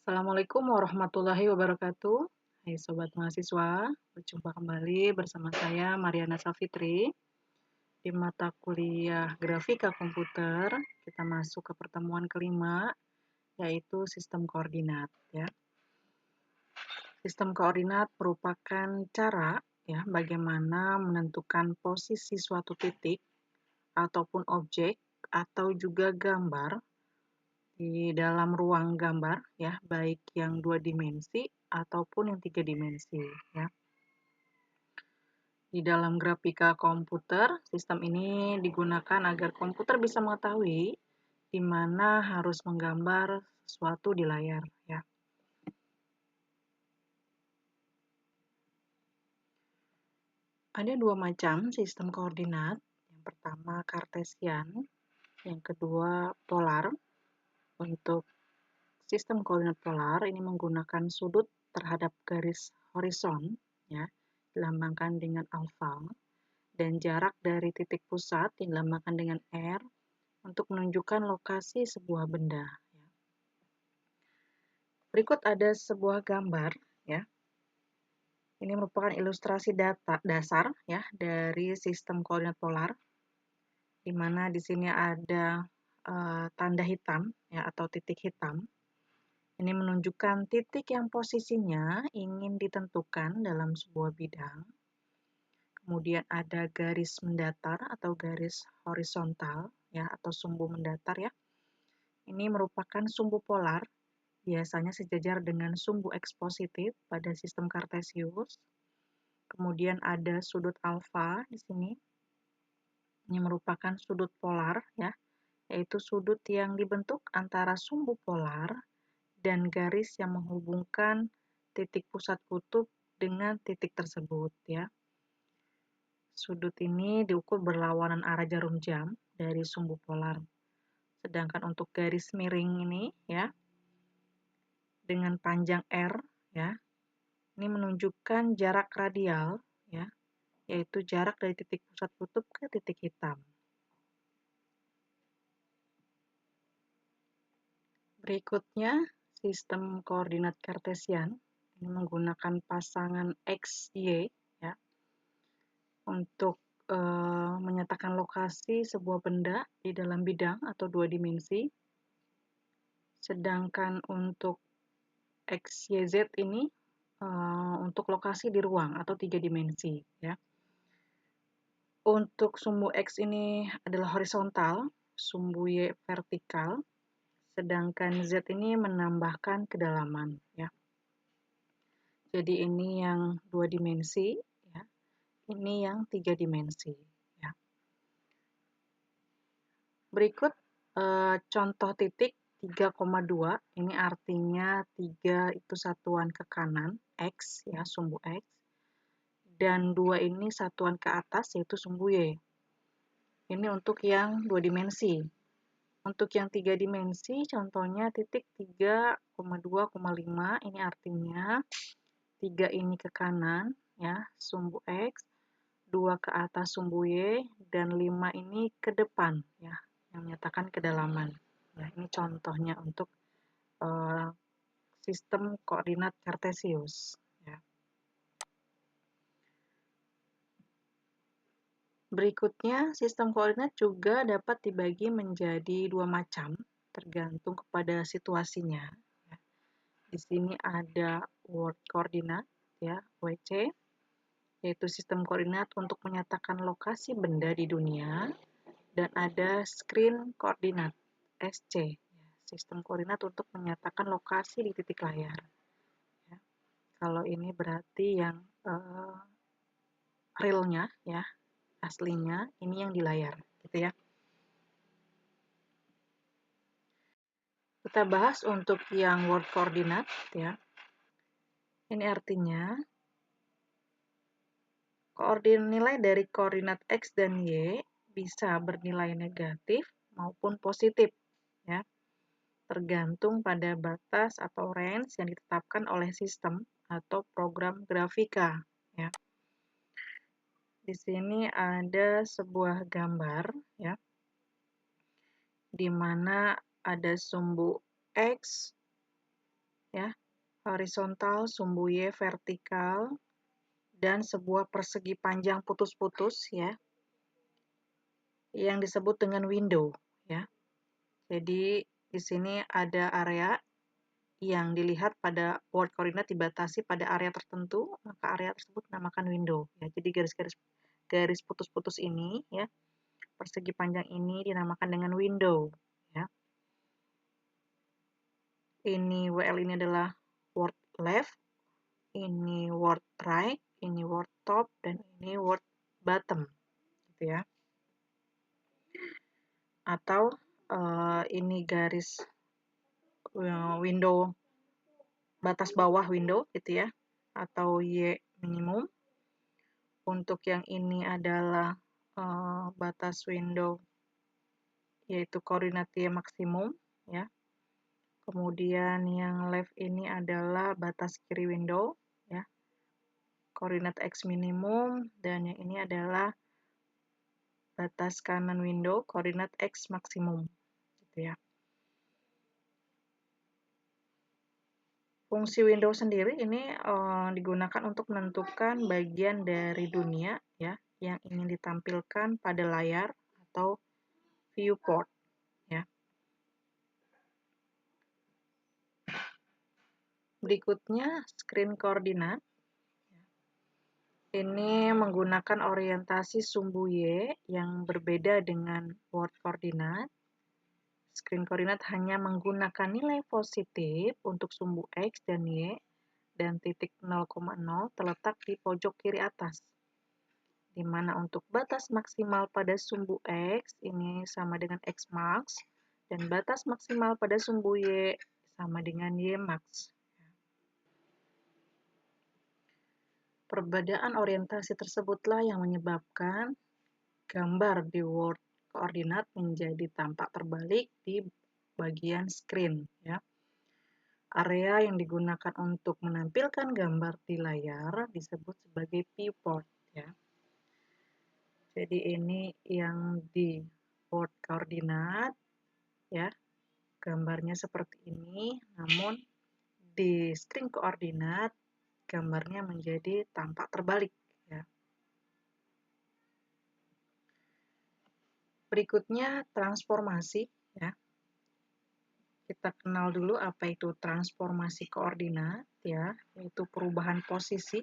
Assalamualaikum warahmatullahi wabarakatuh. Hai Sobat Mahasiswa, berjumpa kembali bersama saya Mariana Safitri. Di mata kuliah Grafika Komputer, kita masuk ke pertemuan kelima, yaitu sistem koordinat. Ya. Sistem koordinat merupakan cara bagaimana menentukan posisi suatu titik ataupun objek atau juga gambar di dalam ruang gambar, baik yang 2 dimensi ataupun yang 3 dimensi. Ya. Di dalam grafika komputer, sistem ini digunakan agar komputer bisa mengetahui di mana harus menggambar sesuatu di layar. Ya. Ada dua macam sistem koordinat. Yang pertama Kartesian, yang kedua polar. Untuk sistem koordinat polar ini menggunakan sudut terhadap garis horizon, dilambangkan dengan alfa, dan jarak dari titik pusat yang dilambangkan dengan R untuk menunjukkan lokasi sebuah benda. Berikut ada sebuah gambar, ya. Ini merupakan ilustrasi dasar dari sistem koordinat polar, di mana di sini ada tanda hitam atau titik hitam. Ini menunjukkan titik yang posisinya ingin ditentukan dalam sebuah bidang. Kemudian ada garis mendatar atau garis horizontal atau sumbu mendatar ya. Ini merupakan sumbu polar, biasanya sejajar dengan sumbu X positif pada sistem Kartesius. Kemudian ada sudut alfa di sini. Ini merupakan sudut polar yaitu sudut yang dibentuk antara sumbu polar dan garis yang menghubungkan titik pusat kutub dengan titik tersebut ya. Sudut ini diukur berlawanan arah jarum jam dari sumbu polar. Sedangkan untuk garis miring ini dengan panjang R ini menunjukkan jarak radial yaitu jarak dari titik pusat kutub ke titik hitam. Berikutnya sistem koordinat Kartesian ini menggunakan pasangan X, Y untuk menyatakan lokasi sebuah benda di dalam bidang atau 2 dimensi. Sedangkan untuk X, Y, Z ini untuk lokasi di ruang atau 3 dimensi. Ya. Untuk sumbu X ini adalah horizontal, sumbu Y vertikal, sedangkan Z ini menambahkan kedalaman. Ya. Jadi ini yang 2 dimensi, ini yang 3 dimensi. Ya. Berikut contoh titik 3,2, ini artinya 3 itu satuan ke kanan, X sumbu X, dan 2 ini satuan ke atas yaitu sumbu Y. Ini untuk yang 2 dimensi. Untuk yang 3 dimensi contohnya titik 3,2,5, ini artinya 3 ini ke kanan sumbu X, 2 ke atas sumbu Y, dan 5 ini ke depan yang menyatakan kedalaman. Ini contohnya untuk sistem koordinat Kartesius. Berikutnya, sistem koordinat juga dapat dibagi menjadi 2 macam, tergantung kepada situasinya. Di sini ada world coordinate, WC, yaitu sistem koordinat untuk menyatakan lokasi benda di dunia, dan ada screen coordinate, SC, sistem koordinat untuk menyatakan lokasi di titik layar. Kalau ini berarti yang realnya aslinya, ini yang di layar gitu ya. Kita bahas untuk yang world coordinate Ini artinya nilai dari koordinat X dan Y bisa bernilai negatif maupun positif tergantung pada batas atau range yang ditetapkan oleh sistem atau program grafika Di sini ada sebuah gambar di mana ada sumbu X ya, horizontal, sumbu Y vertikal, dan sebuah persegi panjang putus-putus ya, yang disebut dengan window ya. Jadi di sini ada area yang dilihat pada world coordinate dibatasi pada area tertentu, maka area tersebut dinamakan window ya. Jadi garis putus-putus ini ya, persegi panjang ini dinamakan dengan window ya. Ini WL ini adalah word left, ini word right, ini word top, dan ini word bottom gitu ya. Atau ini garis window, batas bawah window gitu ya, atau Y minimum. Untuk yang ini adalah batas window, yaitu koordinat Y maksimum ya. Kemudian yang left ini adalah batas kiri window ya, koordinat X minimum, dan yang ini adalah batas kanan window, koordinat X maksimum gitu ya. Fungsi window sendiri ini digunakan untuk menentukan bagian dari dunia ya yang ingin ditampilkan pada layar atau viewport ya. Berikutnya screen koordinat. Ini menggunakan orientasi sumbu Y yang berbeda dengan world koordinat. Screen koordinat hanya menggunakan nilai positif untuk sumbu X dan Y, dan titik 0,0 terletak di pojok kiri atas. Di mana untuk batas maksimal pada sumbu X ini sama dengan X max, dan batas maksimal pada sumbu Y sama dengan Y max. Perbedaan orientasi tersebutlah yang menyebabkan gambar di world koordinat menjadi tampak terbalik di bagian screen ya. Area yang digunakan untuk menampilkan gambar di layar disebut sebagai viewport ya. Jadi ini yang di world koordinat ya, gambarnya seperti ini, namun di screen koordinat gambarnya menjadi tampak terbalik ya. Berikutnya transformasi ya. Kita kenal dulu apa itu transformasi koordinat ya, yaitu perubahan posisi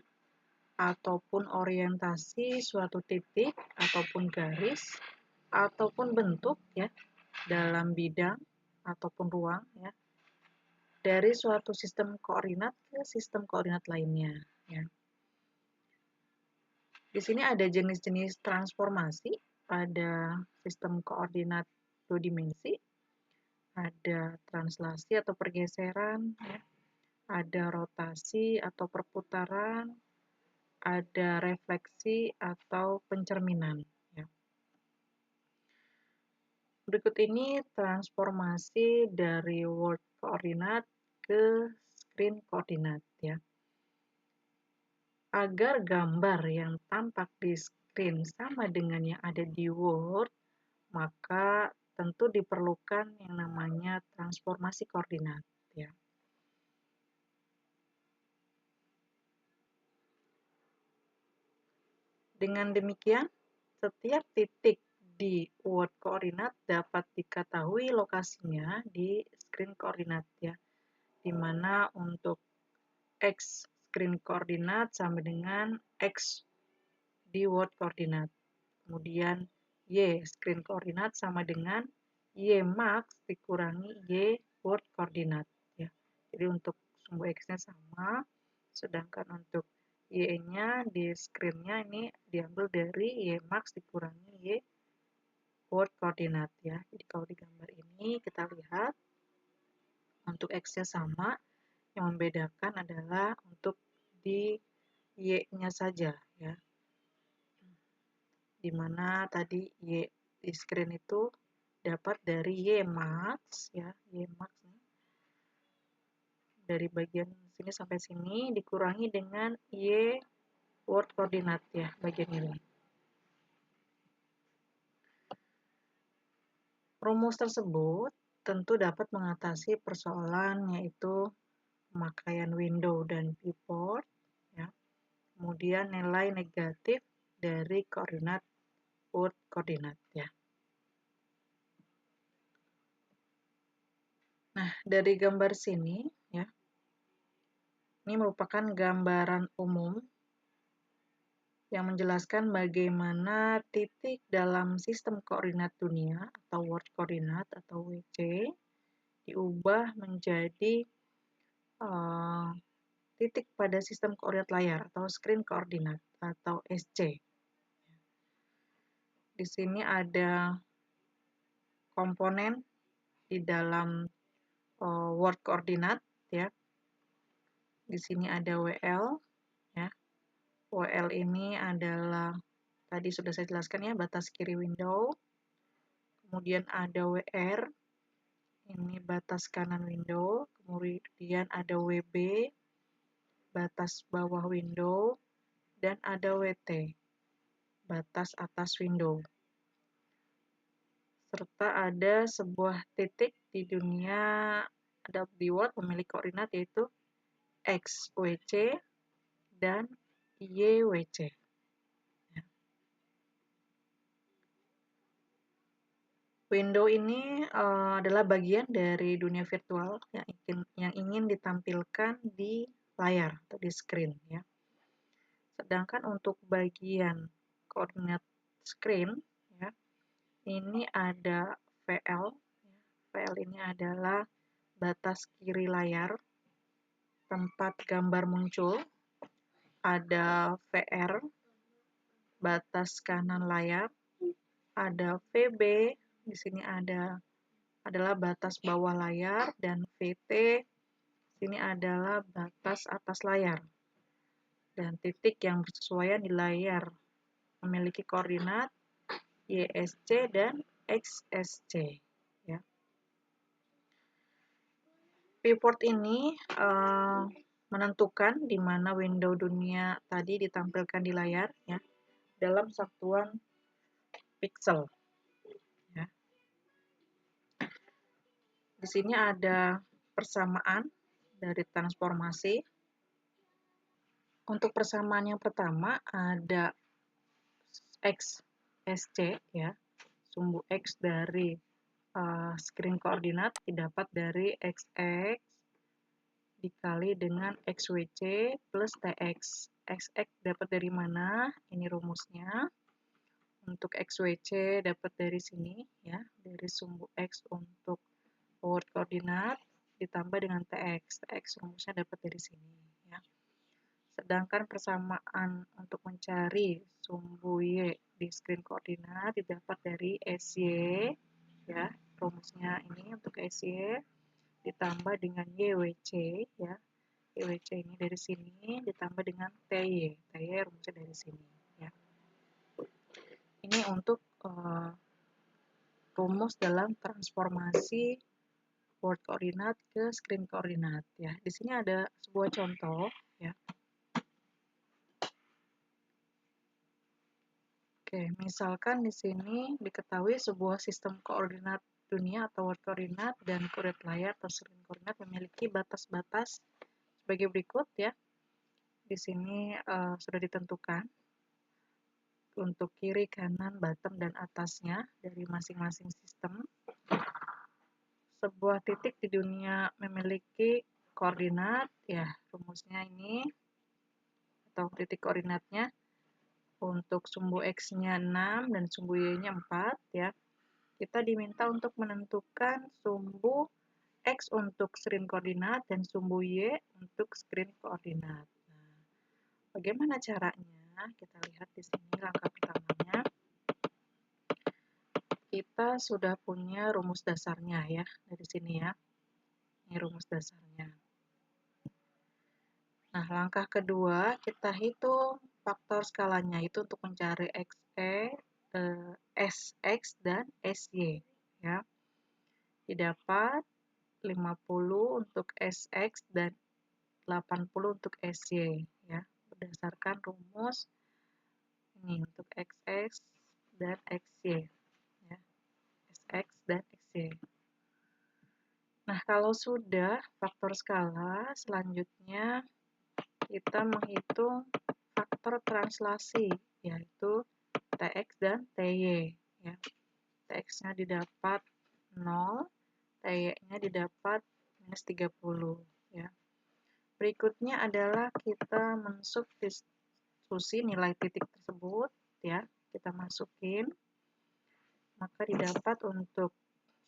ataupun orientasi suatu titik ataupun garis ataupun bentuk ya dalam bidang ataupun ruang ya dari suatu sistem koordinat ke sistem koordinat lainnya ya. Di sini ada jenis-jenis transformasi pada sistem koordinat 2 dimensi. Ada translasi atau pergeseran, ya. Ada rotasi atau perputaran, ada refleksi atau pencerminan. Ya. Berikut ini transformasi dari world koordinat ke screen koordinat. Ya. Agar gambar yang tampak di screen sama dengan yang ada di world, maka tentu diperlukan yang namanya transformasi koordinat. Ya. Dengan demikian, setiap titik di world koordinat dapat diketahui lokasinya di screen koordinat ya. Di mana untuk X screen koordinat sama dengan X di world koordinat. Kemudian Y screen koordinat sama dengan Y max dikurangi Y world koordinat ya. Jadi untuk sumbu X-nya sama, sedangkan untuk Y-nya di screen-nya ini diambil dari Y max dikurangi Y world koordinat ya. Jadi kalau di gambar ini kita lihat untuk X-nya sama, yang membedakan adalah untuk di Y-nya saja ya. Dimana tadi Y di screen itu dapat dari Y max ya, Y max dari bagian sini sampai sini dikurangi dengan Y world koordinat ya, bagian ini. Rumus tersebut tentu dapat mengatasi persoalan yaitu pemakaian window dan viewport, ya. Kemudian nilai negatif dari koordinat word koordinat, ya. Nah, dari gambar sini, ya, ini merupakan gambaran umum yang menjelaskan bagaimana titik dalam sistem koordinat dunia atau world koordinat atau WC diubah menjadi titik pada sistem koordinat layar atau screen koordinat atau SC. Di sini ada komponen di dalam world koordinat, ya. Di sini ada WL, ya. WL ini adalah tadi sudah saya jelaskan, ya, batas kiri window. Kemudian ada WR, ini batas kanan window. Kemudian ada WB, batas bawah window. Dan ada WT, batas atas window. Serta ada sebuah titik di dunia di world memiliki koordinat yaitu XWC dan YWC. Window ini adalah bagian dari dunia virtual yang ingin ditampilkan di layar atau di screen, ya. Sedangkan untuk bagian koordinat screen, ya, ini ada VL. VL ini adalah batas kiri layar tempat gambar muncul. Ada VR, batas kanan layar. Ada VB, di sini adalah batas bawah layar, dan VT sini adalah batas atas layar. Dan titik yang bersesuaian di layar memiliki koordinat YSC dan XSC, ya. Viewport ini menentukan di mana window dunia tadi ditampilkan di layar, ya, dalam satuan pixel, ya. Di sini ada persamaan dari transformasi. Untuk persamaan yang pertama ada XSC, ya, sumbu X dari screen koordinat didapat dari XX dikali dengan XWC plus TX. XX dapat dari mana? Ini rumusnya. Untuk XWC dapat dari sini, ya, dari sumbu X untuk world koordinat ditambah dengan TX. TX rumusnya dapat dari sini, ya. Sedangkan persamaan untuk mencari sumbu Y di screen koordinat didapat dari SY, ya, rumusnya ini untuk SY ditambah dengan YWC, ya. YWC ini dari sini ditambah dengan TY. TY rumusnya dari sini, ya. Ini untuk rumus dalam transformasi world koordinat ke screen koordinat, ya. Di sini ada sebuah contoh, ya. Oke, misalkan di sini diketahui sebuah sistem koordinat dunia atau world koordinat dan koordinat layar atau screen koordinat memiliki batas-batas sebagai berikut, ya. Di sini sudah ditentukan untuk kiri, kanan, bottom, dan atasnya dari masing-masing sistem. Sebuah titik di dunia memiliki koordinat, ya, rumusnya ini atau titik koordinatnya. Untuk sumbu X-nya 6 dan sumbu Y-nya 4, ya. Kita diminta untuk menentukan sumbu X untuk screen koordinat dan sumbu Y untuk screen koordinat. Nah, bagaimana caranya? Kita lihat di sini langkah pertamanya. Kita sudah punya rumus dasarnya, ya, dari sini, ya. Ini rumus dasarnya. Nah, langkah kedua kita hitung faktor skalanya itu untuk mencari SX dan SY, ya. Didapat 50 untuk SX dan 80 untuk SY, ya. Berdasarkan rumus ini untuk XX dan XY, ya. SX dan XY. Nah, kalau sudah faktor skala, selanjutnya kita menghitung faktor translasi, yaitu Tx dan Ty. Ya. Tx-nya didapat 0, Ty-nya didapat minus 30. Ya. Berikutnya adalah kita mensubstitusi nilai titik tersebut. Ya. Kita masukin, maka didapat untuk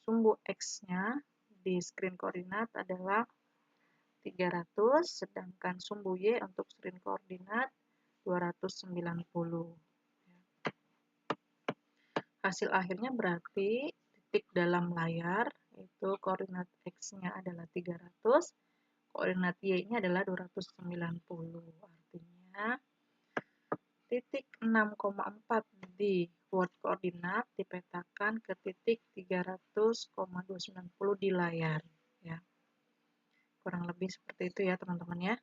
sumbu X-nya di screen koordinat adalah 300, sedangkan sumbu Y untuk screen koordinat 290. Hasil akhirnya berarti titik dalam layar, itu koordinat X-nya adalah 300, koordinat Y-nya adalah 290. Artinya, titik 6,4 di world koordinat dipetakan ke titik 300,290 di layar. Ya. Kurang lebih seperti itu ya teman-teman ya.